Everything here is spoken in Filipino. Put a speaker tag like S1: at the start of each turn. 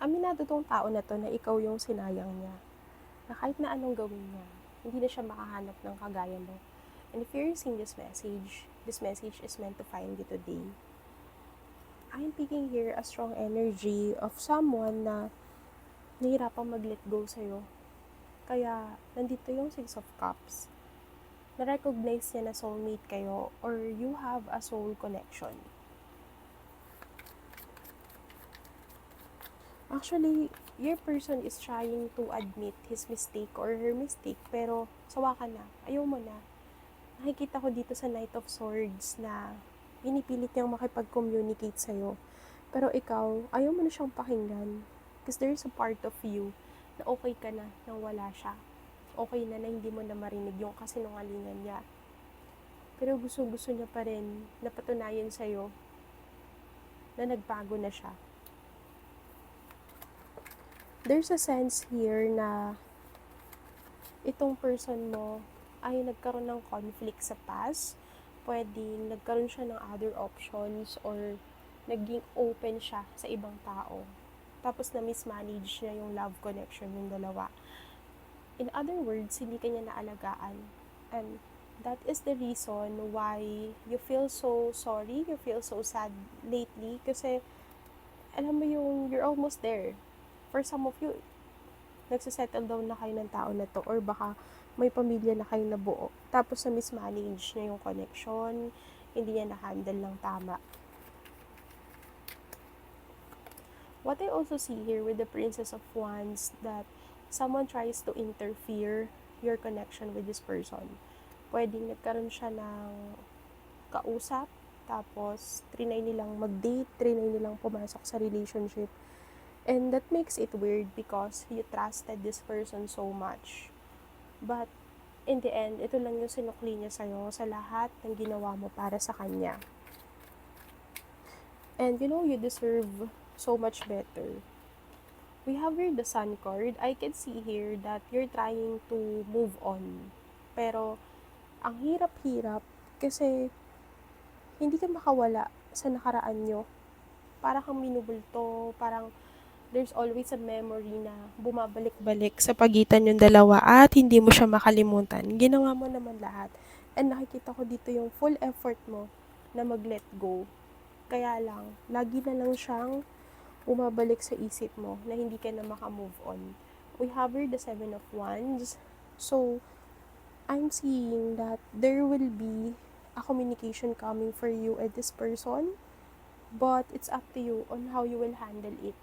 S1: aminado tong tao na 'to na ikaw yung sinayang niya, na kahit na anong gawin niya, hindi na siya makahanap ng kagaya mo. And if you're seeing this message is meant to find you today. I'm picking here a strong energy of someone na nahihirapang mag-let go sa'yo. Kaya, nandito yung Six of Cups. Na-recognize niya na soulmate kayo or you have a soul connection. Actually, your person is trying to admit his mistake or her mistake, pero sawa ka na, ayaw mo na. Nakikita ko dito sa Knight of Swords na pinipilit niyang makipag-communicate sa'yo. Pero ikaw, ayaw mo na siyang pakinggan. Because there's a part of you na okay ka na nang wala siya. Okay na hindi mo na marinig yung kasinungalingan niya. Pero gusto niya pa rin na patunayan sa'yo na nagbago na siya. There's a sense here na itong person mo ay nagkaroon ng conflict sa past. Pwedeng nagkaroon siya ng other options or naging open siya sa ibang tao. Tapos na mismanage niya yung love connection ng dalawa. In other words, hindi ka niya naalagaan. And that is the reason why you feel so sorry, you feel so sad lately. Kasi alam mo yung you're almost there. For some of you, nagsasettle down na kayo ng tao na to or baka may pamilya na kayo nabuo. Tapos na mismanage niya yung connection, hindi niya na-handle ng tama. What I also see here with the Princess of Wands, that someone tries to interfere your connection with this person. Pwedeng nagkaroon siya ng kausap, tapos trinay nilang mag-date, trinay nilang pumasok sa relationship. And that makes it weird because you trusted this person so much. But in the end, ito lang yung sinukli niya sa'yo sa lahat ng ginawa mo para sa kanya. And you know, you deserve so much better. We have here the Sun card. I can see here that you're trying to move on. Pero, ang hirap-hirap kasi hindi ka makawala sa nakaraan nyo. Parang kang minubulto, parang there's always a memory na bumabalik-balik sa pagitan yung dalawa at hindi mo siya makalimutan. Ginawa mo naman lahat. And nakikita ko dito yung full effort mo na mag-let go. Kaya lang, lagi na lang siyang bumabalik sa isip mo na hindi ka na makamove on. We have here the Seven of Wands. So, I'm seeing that there will be a communication coming for you and this person. But it's up to you on how you will handle it.